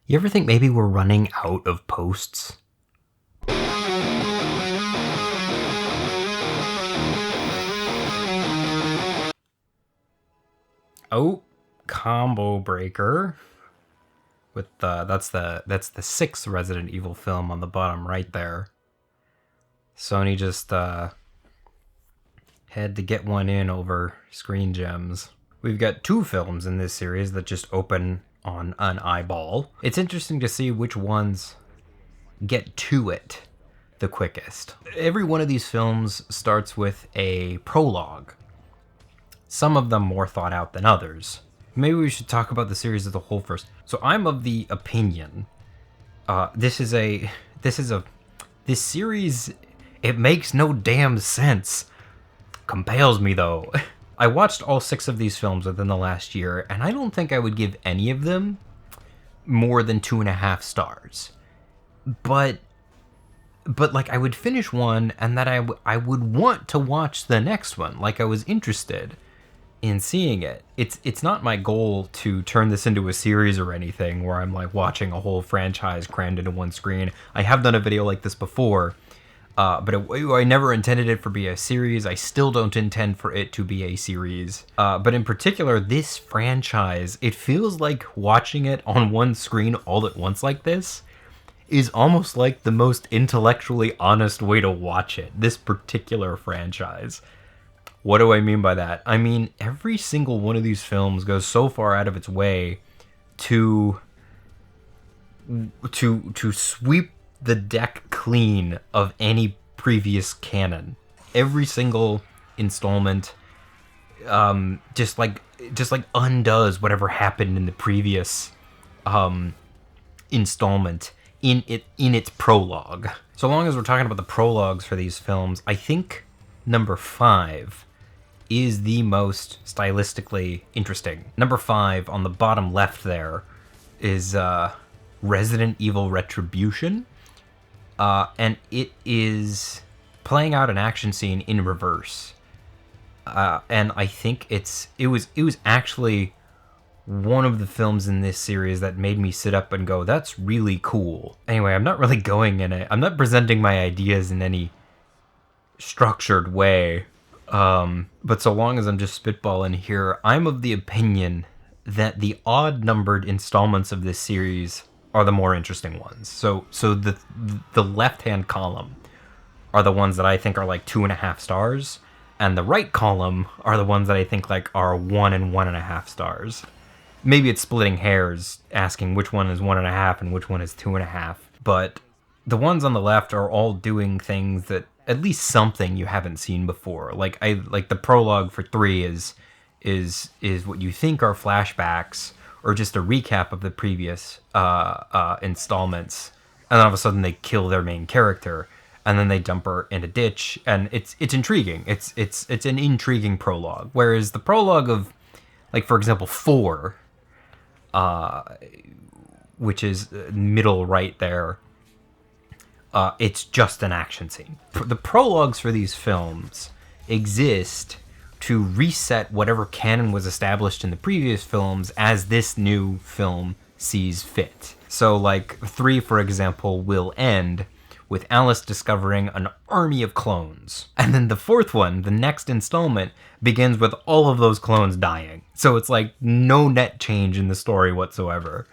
You ever think maybe we're running out of posts? Oh, combo breaker. With that's the sixth Resident Evil film on the bottom right there. Sony just had to get one in over Screen Gems. We've got two films in this series that just open on an eyeball. It's interesting to see which ones get to it the quickest. Every one of these films starts with a prologue. Some of them more thought out than others. Maybe we should talk about the series as a whole first. So I'm of the opinion, this series, it makes no damn sense. Compels me though. I watched all 6 of these films within the last year, and I don't think I would give any of them more than 2.5 stars. But like I would finish one, and that I would want to watch the next one. Like I was interested in seeing it. It's not my goal to turn this into a series or anything where I'm like watching a whole franchise crammed into one screen. I have done a video like this before, but I never intended it for be a series. I still don't intend for it to be a series. But in particular, this franchise, it feels like watching it on one screen all at once like this is almost like the most intellectually honest way to watch it. This particular franchise. What do I mean by that? I mean, every single one of these films goes so far out of its way to sweep the deck clean of any previous canon. Every single installment just like undoes whatever happened in the previous installment in its prologue. So long as we're talking about the prologues for these films, I think number 5 is the most stylistically interesting. Number 5 on the bottom left there is Resident Evil Retribution, and it is playing out an action scene in reverse. And I think it was actually one of the films in this series that made me sit up and go, that's really cool. Anyway, I'm not really I'm not presenting my ideas in any structured way. But so long as I'm just spitballing here, I'm of the opinion that the odd-numbered installments of this series are the more interesting ones. So the left-hand column are the ones that I think are like 2.5 stars, and the right column are the ones that I think like are 1 and 1.5 stars. Maybe it's splitting hairs, asking which one is 1.5 and which one is 2.5, but the ones on the left are all doing things that at least something you haven't seen before. Like the prologue for 3 is what you think are flashbacks or just a recap of the previous installments, and then all of a sudden they kill their main character, and then they dump her in a ditch, and it's intriguing. It's an intriguing prologue. Whereas the prologue of, like, for example, 4, which is middle right there, it's just an action scene. The prologues for these films exist to reset whatever canon was established in the previous films as this new film sees fit. So, like, 3, for example, will end with Alice discovering an army of clones. And then the 4th one, the next installment, begins with all of those clones dying. So it's like no net change in the story whatsoever.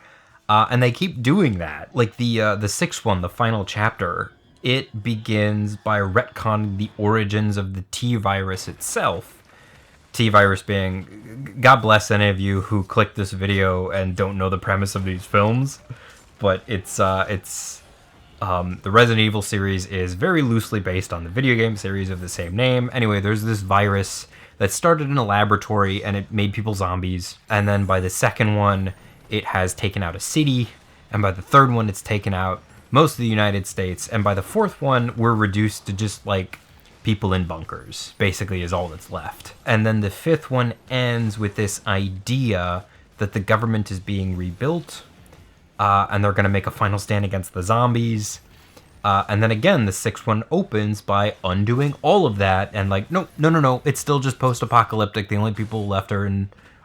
And they keep doing that. Like the 6th one, the final chapter, it begins by retconning the origins of the T-virus itself. T-virus being, God bless any of you who clicked this video and don't know the premise of these films, but it's the Resident Evil series is very loosely based on the video game series of the same name. Anyway, there's this virus that started in a laboratory and it made people zombies. And then by the 2nd one, it has taken out a city. And by the 3rd one, it's taken out most of the United States. And by the 4th one, we're reduced to just like people in bunkers, basically, is all that's left. And then the 5th one ends with this idea that the government is being rebuilt, and they're going to make a final stand against the zombies. And then again, the 6th one opens by undoing all of that and like, no, it's still just post-apocalyptic. The only people left are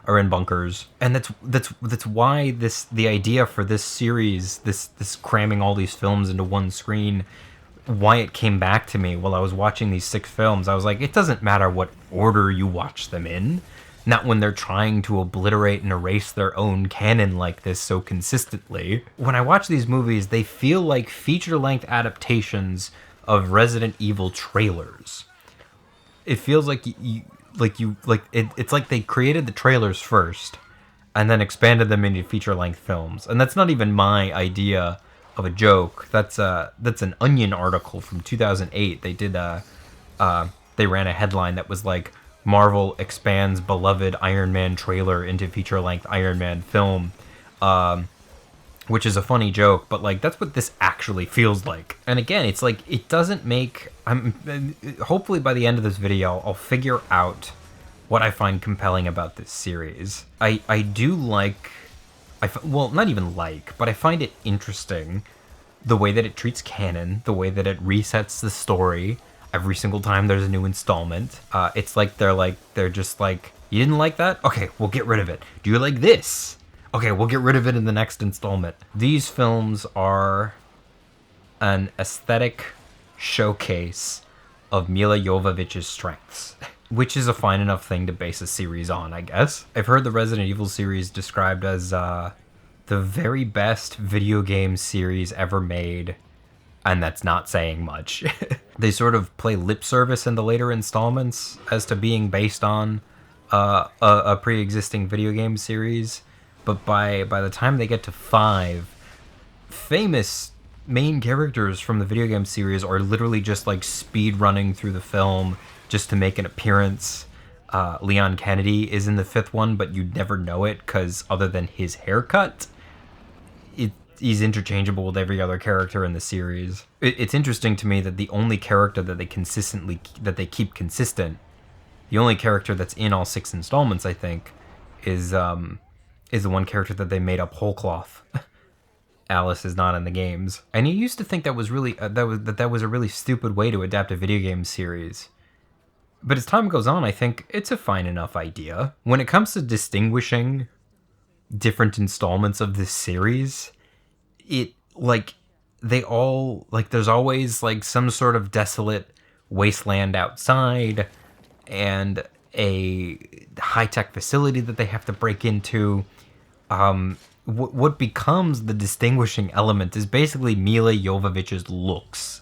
are in bunkers, and that's why the idea for this series, this cramming all these films into one screen, why it came back to me while I was watching these 6 films. I was like, it doesn't matter what order you watch them in. Not when they're trying to obliterate and erase their own canon like this so consistently. When I watch these movies, they feel like feature-length adaptations of Resident Evil trailers. It feels like it's like they created the trailers first and then expanded them into feature-length films. And that's not even my idea of a joke. That's an Onion article from 2008. They did they ran a headline that was like, Marvel expands beloved Iron Man trailer into feature-length Iron Man film, which is a funny joke, but like that's what this actually feels like. And again, it's like it doesn't make. Hopefully by the end of this video, I'll figure out what I find compelling about this series. I do like, well, not even like, but I find it interesting the way that it treats canon, the way that it resets the story every single time there's a new installment. It's like they're just like, you didn't like that? Okay, we'll get rid of it. Do you like this? Okay, we'll get rid of it in the next installment. These films are an aesthetic showcase of Milla Jovovich's strengths, which is a fine enough thing to base a series on, I guess. I've heard the Resident Evil series described as the very best video game series ever made, and that's not saying much. They sort of play lip service in the later installments as to being based on a pre-existing video game series, but by the time they get to 5, famous main characters from the video game series are literally just like speed running through the film just to make an appearance. Leon Kennedy is in the 5th one, but you'd never know it because other than his haircut, he's interchangeable with every other character in the series. It's interesting to me that the only character that they keep consistent, the only character that's in all 6 installments, I think, is the one character that they made up whole cloth. Alice is not in the games, and you used to think that was really that was a really stupid way to adapt a video game series. But as time goes on, I think it's a fine enough idea. When it comes to distinguishing different installments of this series, it like they all like there's always like some sort of desolate wasteland outside and a high-tech facility that they have to break into. What becomes the distinguishing element is basically Milla Jovovich's looks.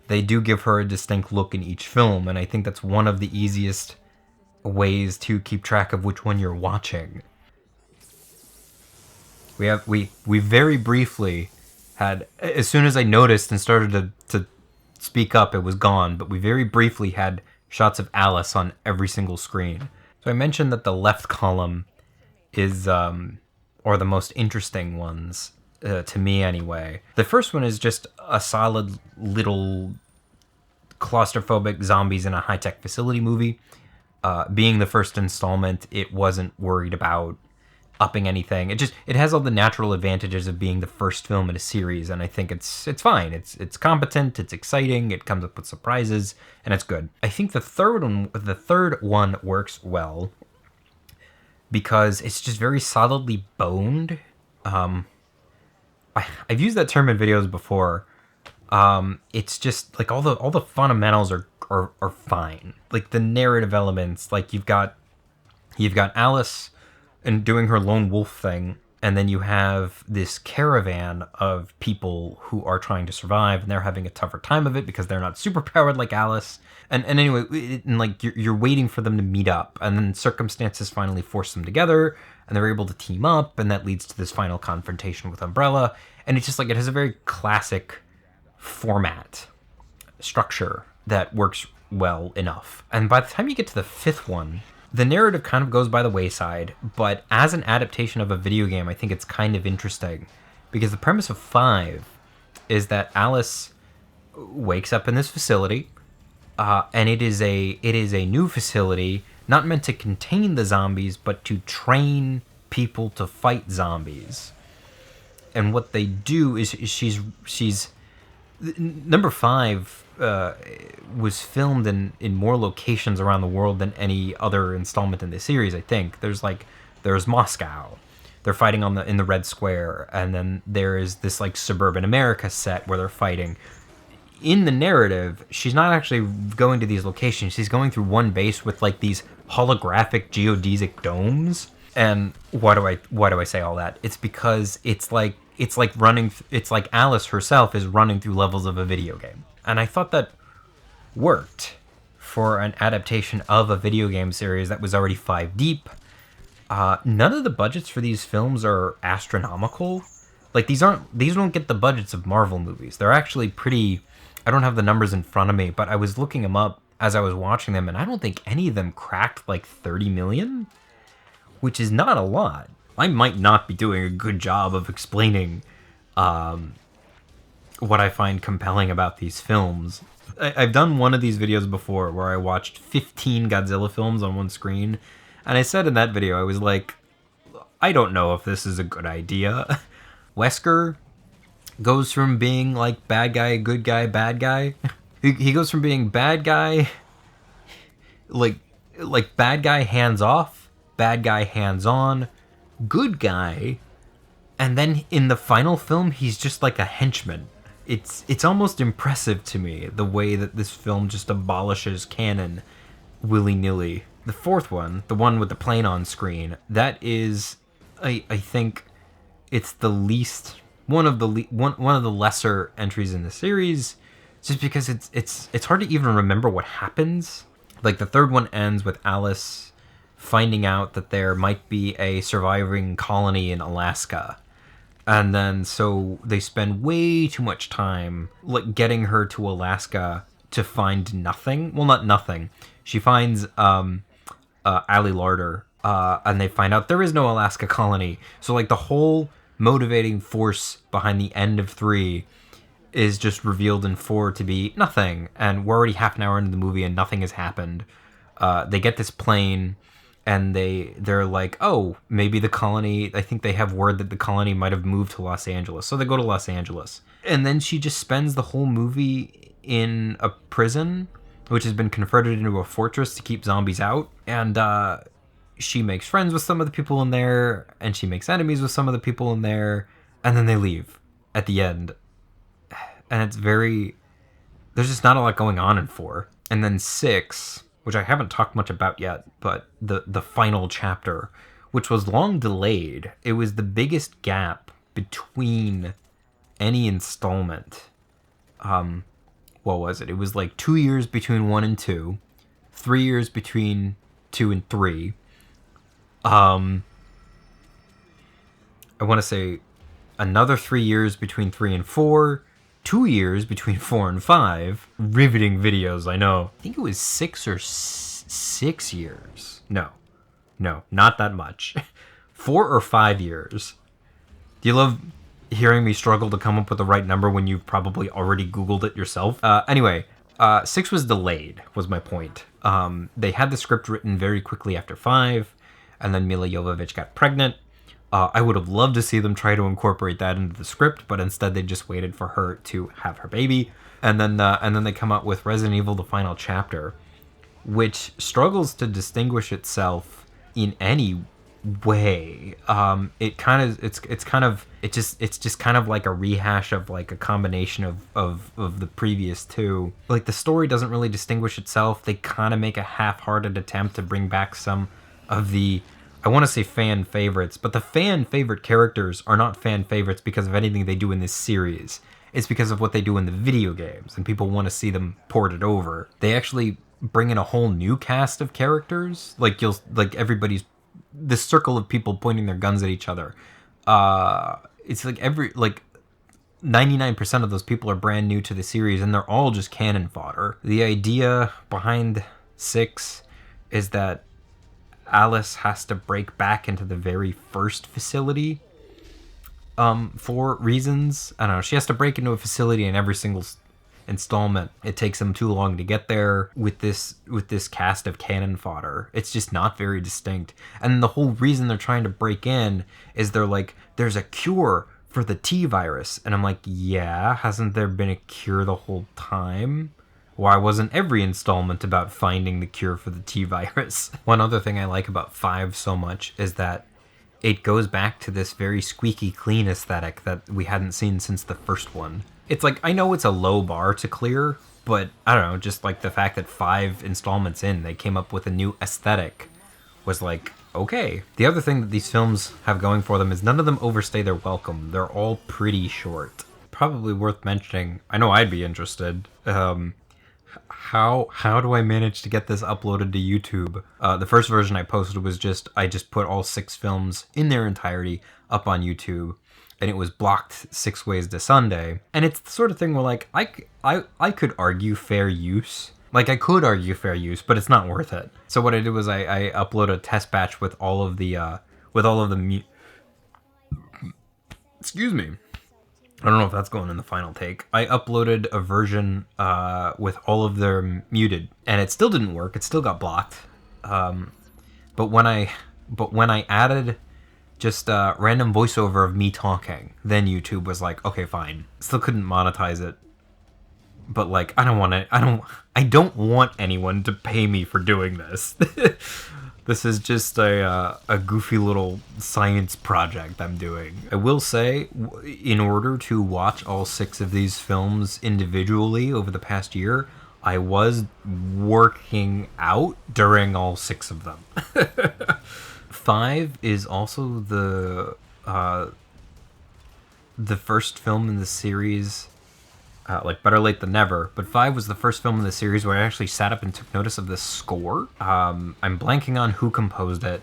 They do give her a distinct look in each film, and I think that's one of the easiest ways to keep track of which one you're watching. We very briefly had, as soon as I noticed and started to speak up, it was gone, but we very briefly had shots of Alice on every single screen. So I mentioned that the left column is, or the most interesting ones, to me anyway. The first one is just a solid little claustrophobic zombies in a high-tech facility movie. Being the first installment, it wasn't worried about upping anything. It has all the natural advantages of being the first film in a series, and I think it's fine. It's competent, it's exciting, it comes up with surprises, and it's good. I think the third one works well because it's just very solidly boned. I've used that term in videos before. It's just like all the fundamentals are fine. Like the narrative elements, like you've got Alice and doing her lone wolf thing, and then you have this caravan of people who are trying to survive, and they're having a tougher time of it because they're not superpowered like Alice. And anyway, like you're waiting for them to meet up, and then circumstances finally force them together, and they're able to team up, and that leads to this final confrontation with Umbrella. And it's just like it has a very classic format structure that works well enough. And by the time you get to the 5th one, the narrative kind of goes by the wayside, but as an adaptation of a video game, I think it's kind of interesting, because the premise of 5 is that Alice wakes up in this facility, and it is a new facility, not meant to contain the zombies, but to train people to fight zombies. And what they do is she's Number 5 was filmed in more locations around the world than any other installment in the series. I think there's Moscow. They're fighting in the Red Square, and then there is this like suburban America set where they're fighting. In the narrative, she's not actually going to these locations. She's going through one base with like these holographic geodesic domes. And why do I say all that? It's because it's like Alice herself is running through levels of a video game. And I thought that worked for an adaptation of a video game series that was already 5 deep. None of the budgets for these films are astronomical. Like these don't get the budgets of Marvel movies. They're actually pretty. I don't have the numbers in front of me, but I was looking them up as I was watching them, and I don't think any of them cracked like 30 million, which is not a lot. I might not be doing a good job of explaining what I find compelling about these films. I've done one of these videos before where I watched 15 Godzilla films on one screen, and I said in that video, I was like, I don't know if this is a good idea. Wesker goes from being like bad guy, good guy, bad guy. He goes from being bad guy, like bad guy hands off, bad guy hands on, good guy, and then in the final film he's just like a henchman. It's almost impressive to me the way that this film just abolishes canon willy-nilly. The fourth one, the one with the plane on screen, that is, I think, it's the least one of the lesser entries in the series, just because it's hard to even remember what happens. Like the third one ends with Alice finding out that there might be a surviving colony in Alaska. And then so they spend way too much time like getting her to Alaska to find nothing. Well, not nothing. She finds Ali Larder, and they find out there is no Alaska colony. So like the whole motivating force behind the end of 3 is just revealed in 4 to be nothing. And we're already half an hour into the movie and nothing has happened. They get this plane, and they're like, oh, maybe the colony, I think they have word that the colony might have moved to Los Angeles. So they go to Los Angeles. And then she just spends the whole movie in a prison, which has been converted into a fortress to keep zombies out. And she makes friends with some of the people in there, and she makes enemies with some of the people in there, and then they leave at the end. And it's very... There's just not a lot going on in 4. And then 6... which I haven't talked much about yet, but the final chapter, which was long delayed. It was the biggest gap between any installment. What was it? It was like 2 years between 1 and 2, 3 years between 2 and 3. I want to say another 3 years between 3 and 4, 2 years between 4 and 5. Riveting videos, I know. I think it was 6 years. No, not that much. 4 or 5 years. Do you love hearing me struggle to come up with the right number when you've probably already Googled it yourself? Anyway, 6 was delayed, was my point. They had the script written very quickly after 5, and then Milla Jovovich got pregnant. I would have loved to see them try to incorporate that into the script, but instead they just waited for her to have her baby. And then they come out with Resident Evil: The Final Chapter, which struggles to distinguish itself in any way. It's just kind of like a rehash of like a combination of the previous two. Like the story doesn't really distinguish itself. They kind of make a half-hearted attempt to bring back some of the, I want to say fan favorites, but the fan favorite characters are not fan favorites because of anything they do in this series. It's because of what they do in the video games, and people want to see them ported over. They actually bring in a whole new cast of characters. Like everybody's this circle of people pointing their guns at each other. It's like 99% of those people are brand new to the series, and they're all just cannon fodder. The idea behind 6 is that Alice has to break back into the very first facility for reasons. I don't know. She has to break into a facility in every single installment. It takes them too long to get there with this cast of cannon fodder. It's just not very distinct. And the whole reason they're trying to break in is they're like, there's a cure for the T virus. And I'm like, yeah, hasn't there been a cure the whole time? Why wasn't every installment about finding the cure for the T virus? One other thing I like about 5 so much is that it goes back to this very squeaky clean aesthetic that we hadn't seen since the first one. It's like, I know it's a low bar to clear, but I don't know, just like the fact that 5 installments in, they came up with a new aesthetic was like, okay. The other thing that these films have going for them is none of them overstay their welcome. They're all pretty short. Probably worth mentioning, I know I'd be interested, how do I manage to get this uploaded to YouTube? The first version I posted was I just put all 6 films in their entirety up on YouTube, and it was blocked 6 ways to Sunday. And it's the sort of thing where like I could argue fair use. Like I could argue fair use, but it's not worth it. So what I did was I uploaded a test batch with all of the excuse me. I don't know if that's going in the final take. I uploaded a version with all of them muted, and it still didn't work. It still got blocked. But when I added just random voiceover of me talking, then YouTube was like, okay, fine. Still couldn't monetize it. But like, I don't want anyone to pay me for doing this. This is just a goofy little science project I'm doing. I will say, in order to watch all 6 of these films individually over the past year, I was working out during all 6 of them. 5 is also the first film in the series, like better late than never, but 5 was the first film in the series where I actually sat up and took notice of the score. I'm blanking on who composed it,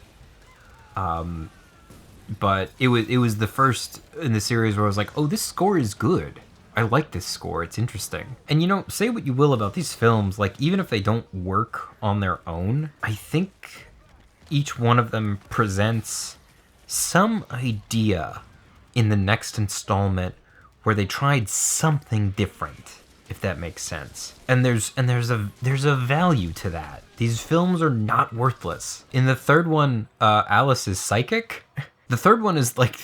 but it was the first in the series where I was like, oh, this score is good. I like this score. It's interesting. And you know, say what you will about these films, like even if they don't work on their own, I think each one of them presents some idea in the next installment where they tried something different, if that makes sense. And there's a value to that. These films are not worthless. In the third one, Alice is psychic. The third one is like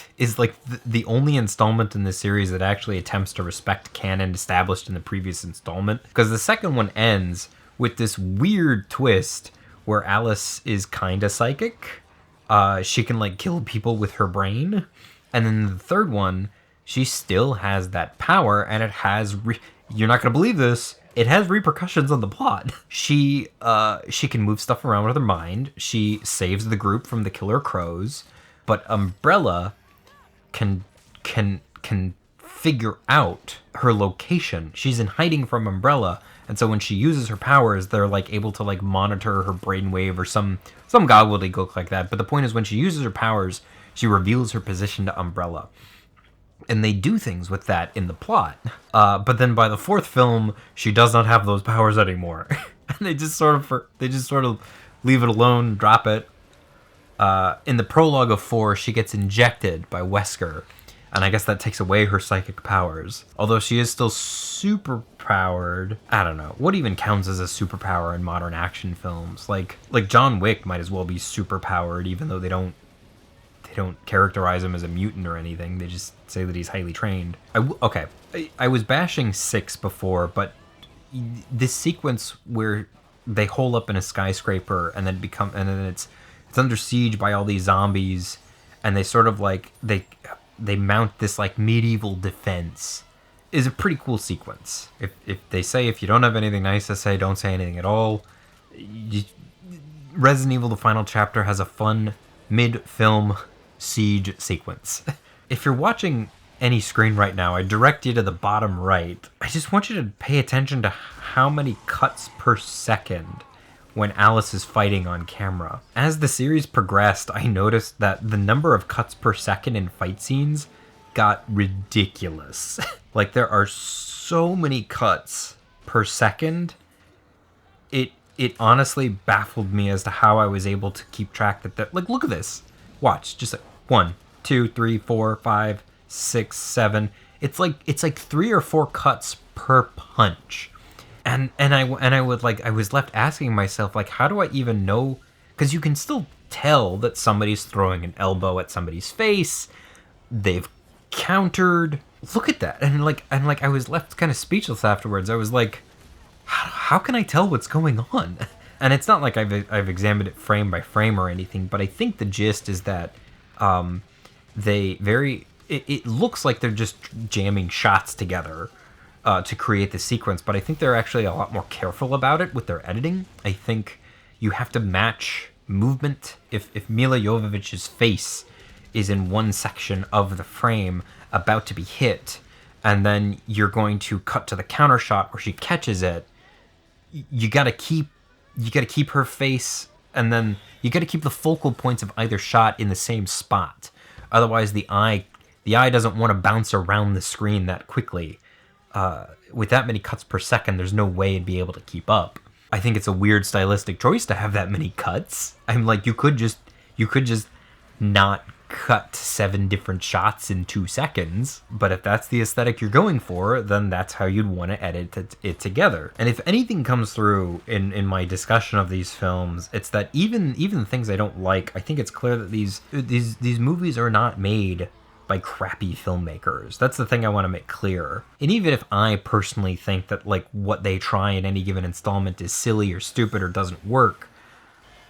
the only installment in the series that actually attempts to respect canon established in the previous installment. Because the second one ends with this weird twist where Alice is kinda psychic. She can like kill people with her brain. And then the third one, she still has that power, and it has you're not gonna believe this, it has repercussions on the plot. She can move stuff around with her mind. She saves the group from the killer crows, but Umbrella can figure out her location. She's in hiding from Umbrella, and so when she uses her powers, they're like able to like monitor her brainwave or some gobbledygook like that. But the point is, when she uses her powers, she reveals her position to Umbrella. And they do things with that in the plot. But then by the 4th film, she does not have those powers anymore. And they just sort of leave it alone, drop it. In the prologue of 4, she gets injected by Wesker. And I guess that takes away her psychic powers. Although she is still super powered. I don't know. What even counts as a superpower in modern action films? Like John Wick might as well be super powered, even though they don't characterize him as a mutant or anything. They just say that he's highly trained. I was bashing 6 before, but this sequence where they hole up in a skyscraper and then it's under siege by all these zombies, and they sort of like they mount this like medieval defense is a pretty cool sequence. If they say if you don't have anything nice to say, don't say anything at all. Resident Evil: The Final Chapter has a fun mid-film siege sequence. If you're watching any screen right now, I direct you to the bottom right. I just want you to pay attention to how many cuts per second when Alice is fighting on camera. As the series progressed, I noticed that the number of cuts per second in fight scenes got ridiculous. Like, there are so many cuts per second. It honestly baffled me as to how I was able to keep track that like, look at this. Watch, just like 1, 2, 3, 4, 5, 6, 7. It's like 3 or 4 cuts per punch. And I was left asking myself, like, how do I even know? Because you can still tell that somebody's throwing an elbow at somebody's face. They've countered. Look at that. And I was left kind of speechless afterwards. I was like, how can I tell what's going on? And it's not like I've examined it frame by frame or anything, but I think the gist is that it looks like they're just jamming shots together to create the sequence, but I think they're actually a lot more careful about it with their editing. I think you have to match movement. If Mila Jovovich's face is in one section of the frame about to be hit, and then you're going to cut to the counter shot where she catches it, you gotta keep her face, and then you gotta keep the focal points of either shot in the same spot. Otherwise, the eye doesn't want to bounce around the screen that quickly. With that many cuts per second, there's no way it'd be able to keep up. I think it's a weird stylistic choice to have that many cuts. I'm like, you could just not cut 7 different shots in 2 seconds, but if that's the aesthetic you're going for, then that's how you'd want to edit it together. And if anything comes through in my discussion of these films, it's that even things I don't like, I think it's clear that these movies are not made by crappy filmmakers. That's the thing I want to make clear. And even if I personally think that like what they try in any given installment is silly or stupid or doesn't work,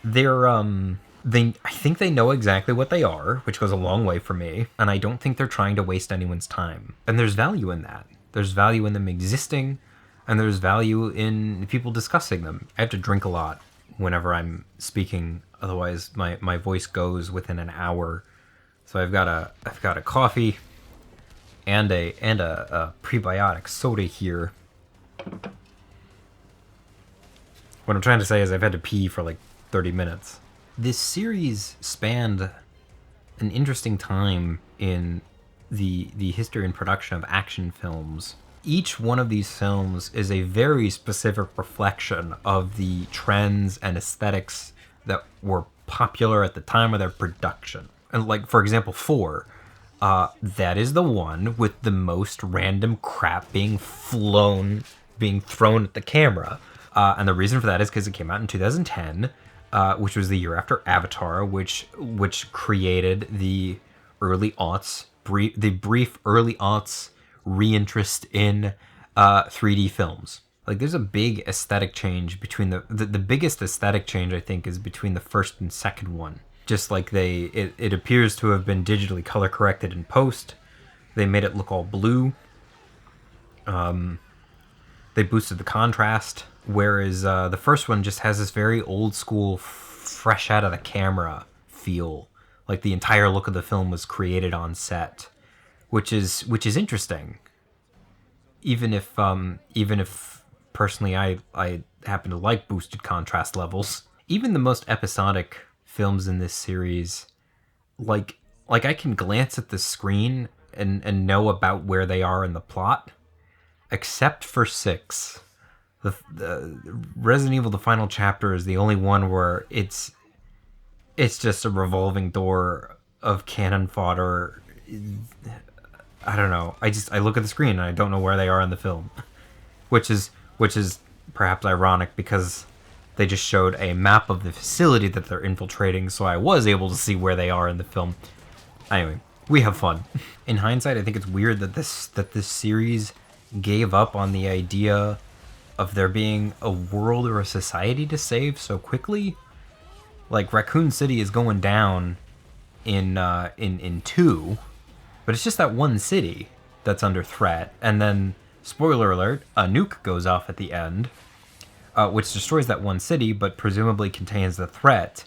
I think they know exactly what they are, which goes a long way for me, and I don't think they're trying to waste anyone's time. And there's value in that. There's value in them existing, and there's value in people discussing them. I have to drink a lot whenever I'm speaking, otherwise my voice goes within an hour. So I've got a coffee and a prebiotic soda here. What I'm trying to say is I've had to pee for like 30 minutes. This series spanned an interesting time in the history and production of action films. Each one of these films is a very specific reflection of the trends and aesthetics that were popular at the time of their production. And like, for example, 4, that is the one with the most random crap being thrown at the camera. And the reason for that is because it came out in 2010. Which was the year after Avatar, which created the early aughts, the brief early aughts reinterest in 3D films. Like, there's a big aesthetic change between the biggest aesthetic change, I think, is between the first and second one. Just like it appears to have been digitally color corrected in post. They made it look all blue. They boosted the contrast. Whereas the first one just has this very old school, fresh out of the camera feel. Like the entire look of the film was created on set, which is interesting. Even if personally I happen to like boosted contrast levels. Even the most episodic films in this series, like I can glance at the screen and know about where they are in the plot, except for 6. The Resident Evil: The Final Chapter is the only one where it's just a revolving door of cannon fodder. I don't know. I look at the screen and I don't know where they are in the film, which is perhaps ironic because they just showed a map of the facility that they're infiltrating, so I was able to see where they are in the film. Anyway, we have fun. In hindsight, I think it's weird that this series gave up on the idea of there being a world or a society to save so quickly. Like, Raccoon City is going down in 2, but it's just that one city that's under threat. And then, spoiler alert, a nuke goes off at the end, which destroys that one city, but presumably contains the threat.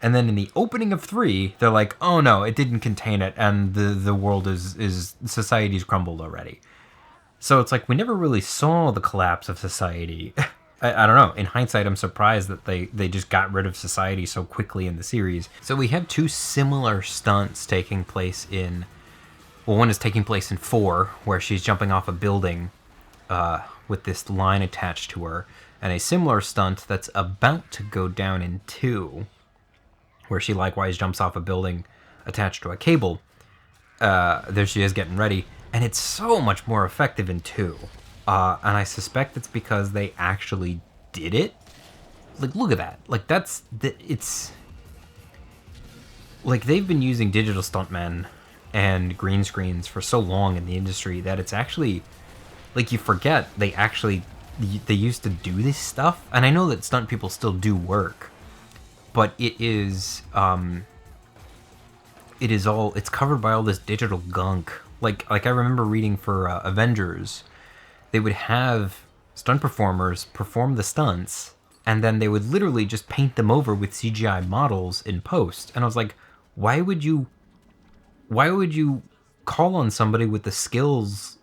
And then in the opening of 3, they're like, oh no, it didn't contain it, and the world is society's crumbled already. So it's like we never really saw the collapse of society. I don't know. In hindsight, I'm surprised that they just got rid of society so quickly in the series. So we have 2 similar stunts taking place in... Well, one is taking place in 4, where she's jumping off a building with this line attached to her. And a similar stunt that's about to go down in 2, where she likewise jumps off a building attached to a cable. There she is getting ready. And it's so much more effective in 2. And I suspect it's because they actually did it. Like, look at that. Like, it's... Like, they've been using digital stuntmen and green screens for so long in the industry that it's actually, like, you forget they used to do this stuff. And I know that stunt people still do work, but it's covered by all this digital gunk. Like I remember reading for Avengers, they would have stunt performers perform the stunts, and then they would literally just paint them over with CGI models in post. And I was like, why would you call on somebody with the skills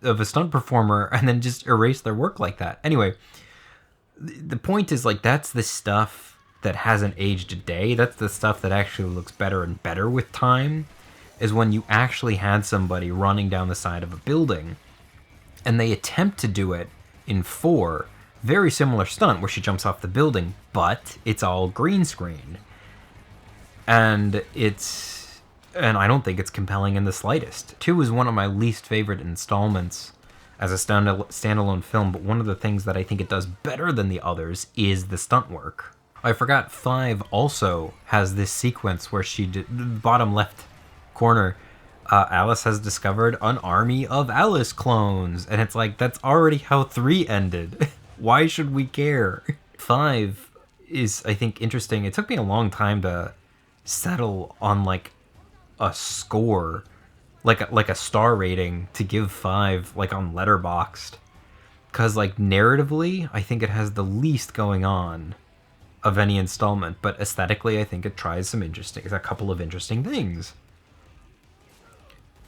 of a stunt performer and then just erase their work like that? Anyway, the point is, like, that's the stuff that hasn't aged a day. That's the stuff that actually looks better and better with time, is when you actually had somebody running down the side of a building and they attempt to do it in 4, very similar stunt where she jumps off the building, but it's all green screen. And I don't think it's compelling in the slightest. 2 is one of my least favorite installments as a standalone film, but one of the things that I think it does better than the others is the stunt work. I forgot 5 also has this sequence where bottom left corner, Alice has discovered an army of Alice clones, and it's like, that's already how 3 ended. Why should we care? 5 is, I think, interesting. It took me a long time to settle on, like, a score, like a star rating to give 5, like, on Letterboxd, because, like, narratively, I think it has the least going on of any installment, but aesthetically, I think it tries a couple of interesting things.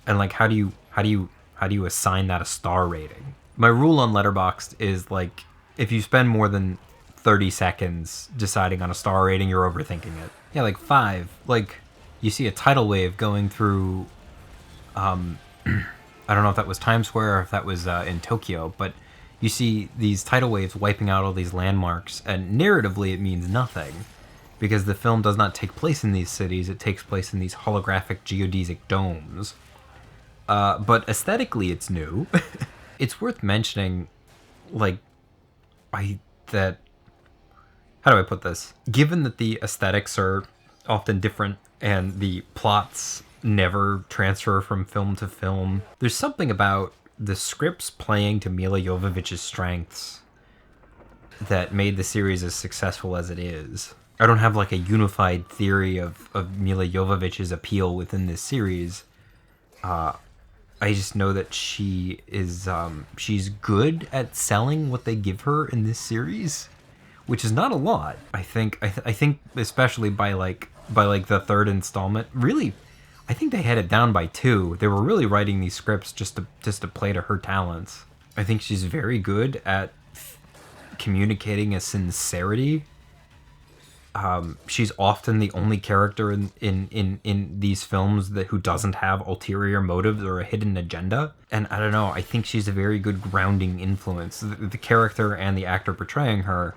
And, like, how do you assign that a star rating? My rule on Letterboxd is, like, if you spend more than 30 seconds deciding on a star rating, you're overthinking it. Yeah, like 5, like, you see a tidal wave going through, I don't know if that was Times Square or if that was in Tokyo, but you see these tidal waves wiping out all these landmarks, and narratively it means nothing, because the film does not take place in these cities, it takes place in these holographic geodesic domes. But aesthetically it's new. It's worth mentioning, like, how do I put this? Given that the aesthetics are often different and the plots never transfer from film to film, there's something about the scripts playing to Milla Jovovich's strengths that made the series as successful as it is. I don't have, like, a unified theory of Milla Jovovich's appeal within this series. I just know that she is she's good at selling what they give her in this series, which is not a lot. I think especially by the 3rd installment, really, I think they had it down by 2. They were really writing these scripts just to play to her talents. I think she's very good at communicating a sincerity. She's often the only character in these films who doesn't have ulterior motives or a hidden agenda. And I don't know, I think she's a very good grounding influence. The character and the actor portraying her,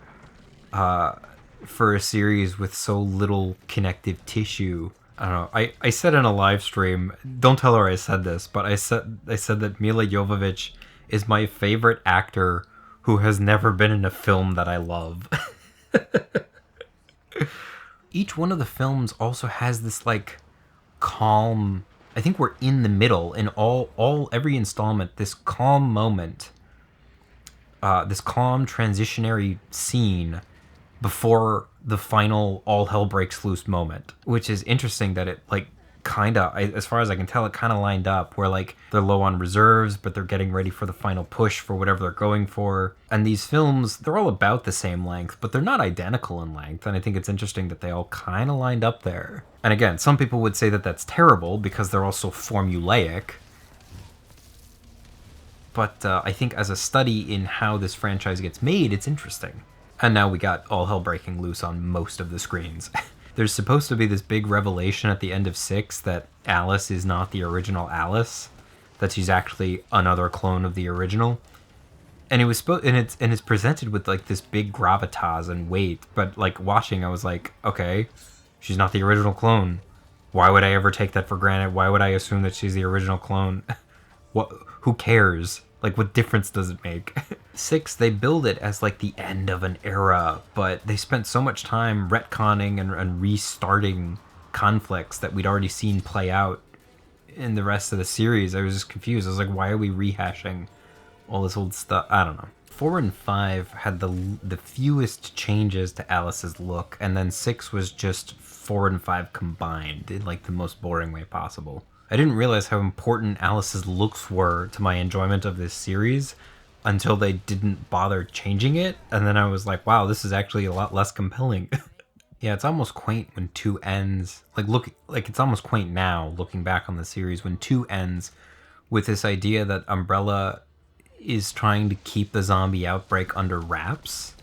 for a series with so little connective tissue. I don't know. I said in a live stream, don't tell her I said this, but I said that Milla Jovovich is my favorite actor who has never been in a film that I love. Each one of the films also has this, like, calm, I think we're in the middle in every installment, this calm moment, this calm transitionary scene before the final all hell breaks loose moment, which is interesting that it, like, as far as I can tell, it kind of lined up where, like, they're low on reserves, but they're getting ready for the final push for whatever they're going for. And these films, they're all about the same length, but they're not identical in length. And I think it's interesting that they all kind of lined up there. And again, some people would say that that's terrible because they're also formulaic. But I think as a study in how this franchise gets made, it's interesting. And now we got all hell breaking loose on most of the screens. There's supposed to be this big revelation at the end of 6 that Alice is not the original Alice, that she's actually another clone of the original. And it was it's presented with, like, this big gravitas and weight, but, like, watching, I was like, okay, she's not the original clone. Why would I ever take that for granted? Why would I assume that she's the original clone? Who cares? Like, what difference does it make? 6, they build it as, like, the end of an era, but they spent so much time retconning and restarting conflicts that we'd already seen play out in the rest of the series. I was just confused. I was like, why are we rehashing all this old stuff? I don't know. 4 and 5 had the fewest changes to Alice's look, and then 6 was just 4 and 5 combined in like the most boring way possible. I didn't realize how important Alice's looks were to my enjoyment of this series until they didn't bother changing it, and then I was like, wow, this is actually a lot less compelling. Yeah, it's almost quaint when 2 ends. It's almost quaint now, looking back on the series, when 2 ends with this idea that Umbrella is trying to keep the zombie outbreak under wraps,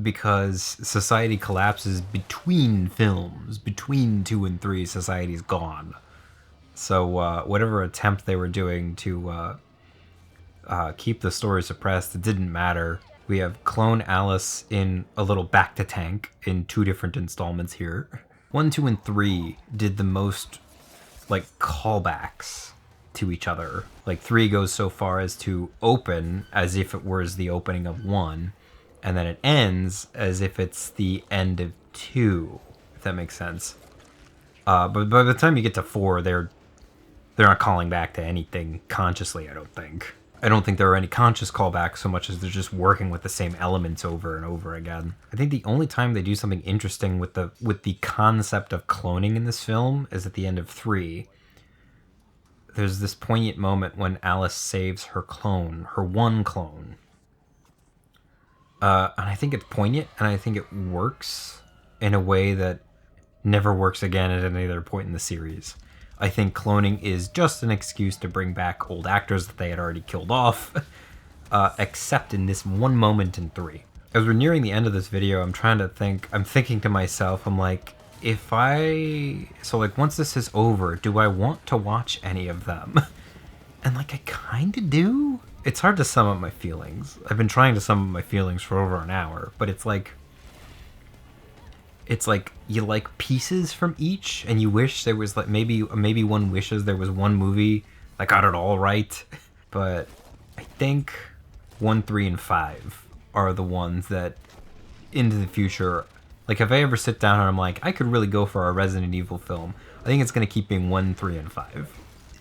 because society collapses between films. Between 2 and 3, society's gone. So whatever attempt they were doing to keep the story suppressed, it didn't matter. We have Clone Alice in a little Back to Tank in 2 different installments here. 1, 2, and 3 did the most, like, callbacks to each other. Like, 3 goes so far as to open as if it was the opening of 1, and then it ends as if it's the end of 2, if that makes sense. But by the time you get to 4, they're not calling back to anything consciously, I don't think. I don't think there are any conscious callbacks so much as they're just working with the same elements over and over again. I think the only time they do something interesting with the concept of cloning in this film is at the end of 3. There's this poignant moment when Alice saves her clone, her one clone. And I think it's poignant, and I think it works in a way that never works again at any other point in the series. I think cloning is just an excuse to bring back old actors that they had already killed off, except in this one moment in 3. As we're nearing the end of this video, I'm thinking to myself, I'm like, once this is over, do I want to watch any of them? And like, I kinda do. It's hard to sum up my feelings. I've been trying to sum up my feelings for over an hour, but it's like you like pieces from each, and you wish there was like maybe one wishes there was one movie that got it all right. But I think 1, 3, and 5 are the ones that into the future, like if I ever sit down and I'm like, I could really go for a Resident Evil film, I think it's gonna keep being 1, 3, and 5.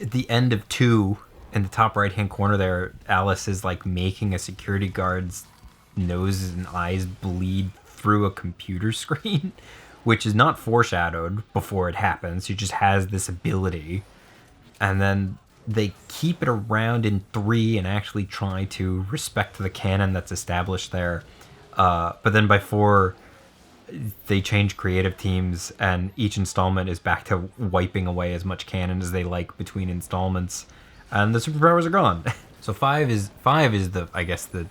At the end of 2, in the top right hand corner there, Alice is like making a security guard's nose and eyes bleed through a computer screen, which is not foreshadowed before it happens. She just has this ability, and then they keep it around in 3 and actually try to respect the canon that's established there. But then by 4, they change creative teams, and each installment is back to wiping away as much canon as they like between installments, and the superpowers are gone. So 5 is the, I guess, the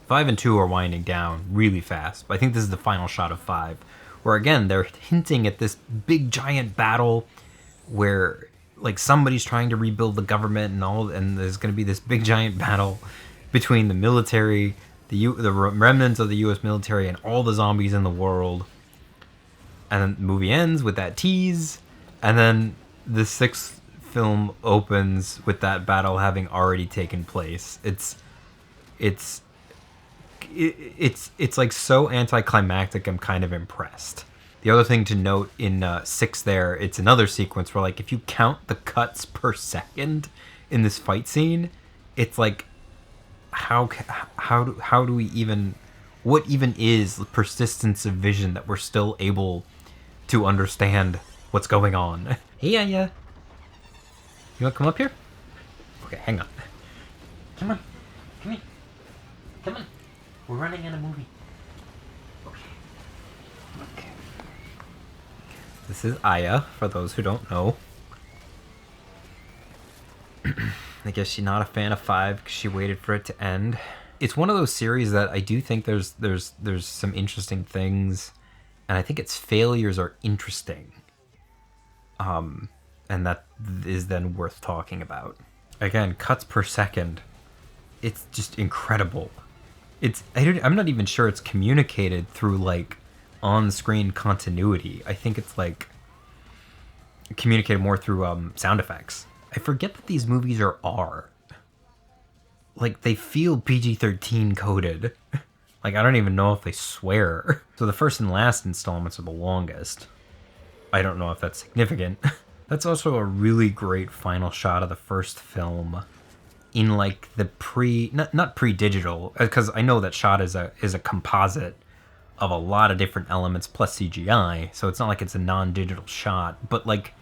5 and 2 are winding down really fast, but I think this is the final shot of 5, where again they're hinting at this big giant battle where like somebody's trying to rebuild the government and there's going to be this big giant battle between the military, the remnants of the U.S. military, and all the zombies in the world. And then the movie ends with that tease, and then the 6th film opens with that battle having already taken place. It's like so anticlimactic, I'm kind of impressed. The other thing to note in 6 there, it's another sequence where like if you count the cuts per second in this fight scene, it's like how do we even, what even is the persistence of vision that we're still able to understand what's going on? Hey, yeah. You wanna come up here? Okay, hang on. Come on. Come here. Come on. We're running in a movie. Okay. This is Aya, for those who don't know. I guess she's not a fan of 5 because she waited for it to end. It's one of those series that I do think there's some interesting things, and I think its failures are interesting. And that is then worth talking about. Again, cuts per second. It's just incredible. I'm not even sure it's communicated through like on-screen continuity. I think it's like communicated more through sound effects. I forget that these movies are R. Like they feel PG-13 coded. Like I don't even know if they swear. So the first and last installments are the longest. I don't know if that's significant. That's also a really great final shot of the first film in like the not pre-digital, because I know that shot is a composite of a lot of different elements plus CGI, so it's not like it's a non-digital shot, but like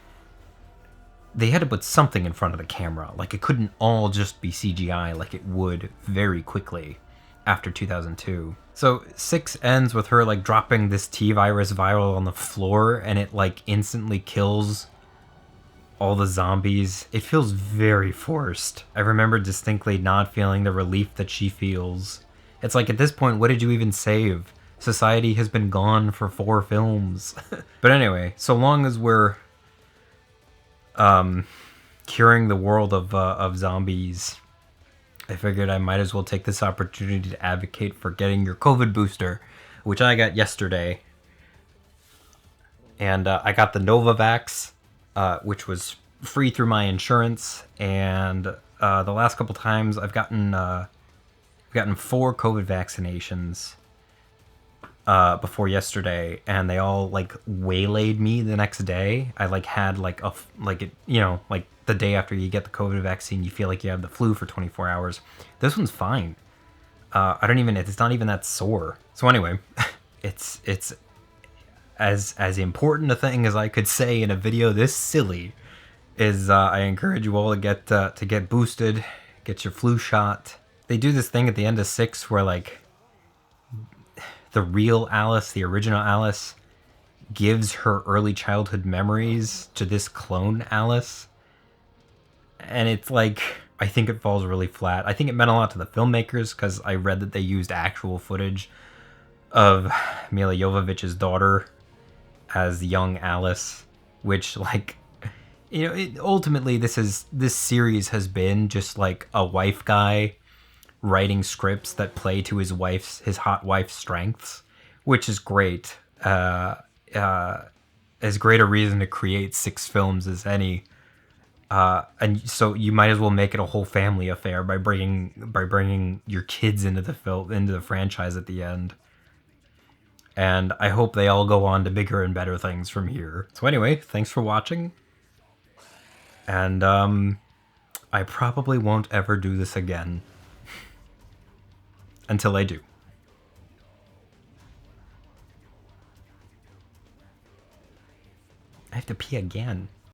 they had to put something in front of the camera. Like it couldn't all just be CGI like it would very quickly after 2002. So 6 ends with her like dropping this T-virus viral on the floor, and it like instantly kills all the zombies. It feels very forced. I remember distinctly not feeling the relief that she feels. It's like, at this point, what did you even save? Society has been gone for 4 films. But anyway, so long as we're curing the world of zombies, I figured I might as well take this opportunity to advocate for getting your COVID booster, which I got yesterday. And I got the Novavax, which was free through my insurance. And the last couple times I've gotten 4 COVID vaccinations before yesterday, and they all like waylaid me the next day. I like had like like the day after you get the COVID vaccine, you feel like you have the flu for 24 hours. This one's fine. It's not even that sore. So anyway, it's as important a thing as I could say in a video this silly is I encourage you all to get boosted, get your flu shot. They do this thing at the end of 6 where like the real Alice, the original Alice, gives her early childhood memories to this clone Alice. And it's like, I think it falls really flat. I think it meant a lot to the filmmakers because I read that they used actual footage of Milla Jovovich's daughter as young Alice, which like, ultimately this series has been just like a wife guy writing scripts that play to his hot wife's strengths, which is great. As great a reason to create 6 films as any. And so you might as well make it a whole family affair by bringing your kids into the franchise at the end. And I hope they all go on to bigger and better things from here. So anyway, thanks for watching. And I probably won't ever do this again. Until I do. I have to pee again.